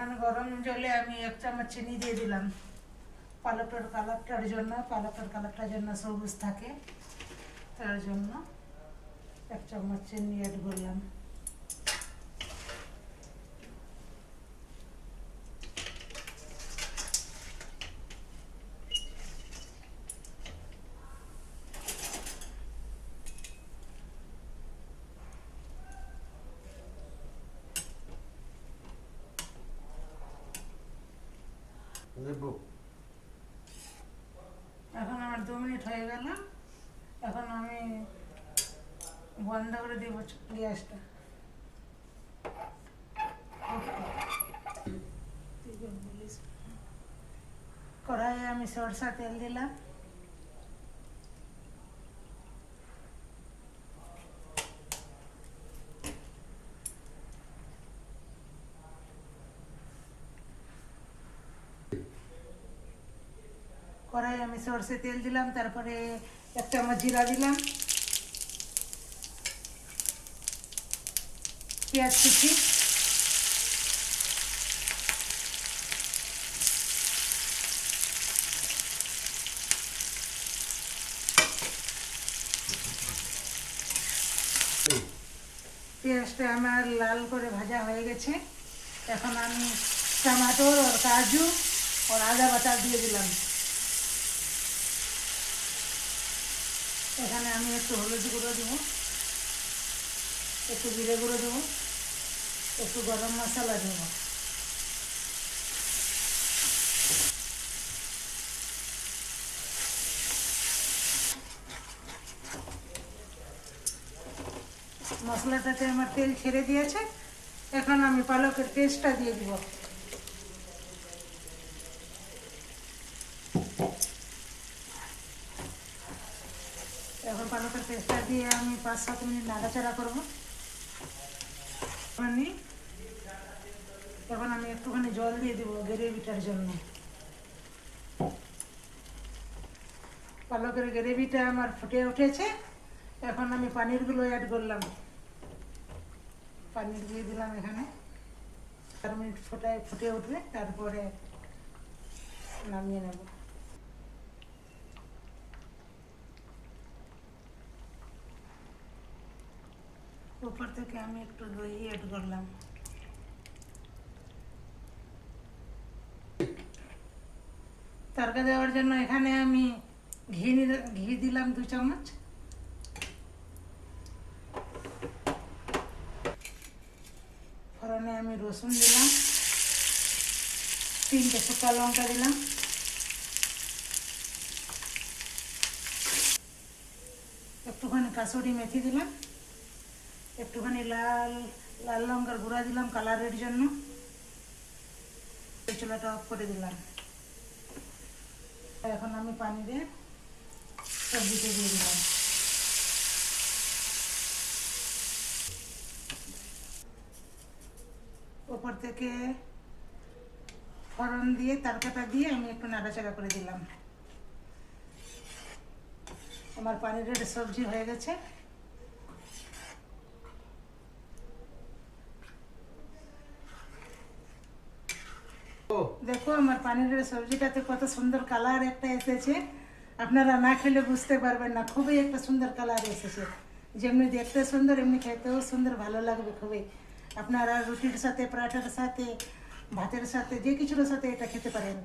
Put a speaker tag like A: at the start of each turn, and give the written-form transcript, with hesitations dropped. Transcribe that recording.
A: এখানে গরম জলে আমি 1 চামচ চিনি দিয়ে দিলাম। পালকের কালারটার জন্য সবুজ থাকে, তার জন্য 1 চামচ চিনি অ্যাড করলাম। এখন আমার 2 মিনিট হয়ে গেল। এখন আমি বন্ধ করে দিব গ্যাসটা। কড়াইয়ে আমি সরষা তেল দিলাম। কড়াই আমি সরষে তেল দিলাম, তারপরে 1 চামচ জিরা দিলাম, পেঁয়াজ কুচি, পেঁয়াজটা আমার লাল করে ভাজা হয়ে গেছে। এখন আমি টমাটোর আর কাজু আর আদা বাটা দিয়ে দিলাম। এখানে আমি একটু হলুদ গুঁড়ো দেবো, একটু জিরে গুঁড়ো দেবো, একটু গরম মশলা দেবো। মশলাটাতে আমার তেল ছেড়ে দিয়েছে। এখন আমি পালকের পেস্টটা দিয়ে দিব। এখন পালকের পেস্টটা দিয়ে আমি 5-7 মিনিট নাড়াচাড়া করব। এখন আমি একটুখানি জল দিয়ে দিব গ্রেভিটার জন্য। পালকের গ্রেভিটা আমার ফুটে উঠেছে। এখন আমি পানিরগুলো অ্যাড করলাম। পানির দিয়ে দিলাম এখানে। 4 মিনিট ফুটে উঠবে, তারপরে নামিয়ে নেব। উপর থেকে আমি একটু দই অ্যাড করলাম। তড়কা দেওয়ার জন্য এখানে আমি ঘি দিলাম 2 চামচ। ফোড়নে আমি রসুন দিলাম, 3টে শুকনো লঙ্কা দিলাম, একটুখানি কাসুরি মেথি দিলাম, একটুখানি লাল লঙ্কার গুঁড়া দিলাম কালারের জন্য। চুলাটা অফ করে দিলাম। এখন আমি পানি দিয়ে সবজিটা দিয়ে দিলাম। উপর থেকে ফোড়ন দিয়ে তড়কাটা দিয়ে আমি একটু নাড়াচাড়া করে দিলাম। আমার পানিরের সবজি হয়ে গেছে। দেখো আমার পানিরের সবজিটাতে কত সুন্দর কালার একটা এসেছে। আপনারা না খেলে বুঝতে পারবেন না, খুবই একটা সুন্দর কালার এসেছে। যেমনি দেখতে সুন্দর, এমনি খেতেও সুন্দর, ভালো লাগবে খুবই। আপনারা রুটির সাথে, পরাঠার সাথে, ভাতের সাথে, যে কিছুর সাথে এটা খেতে পারেন।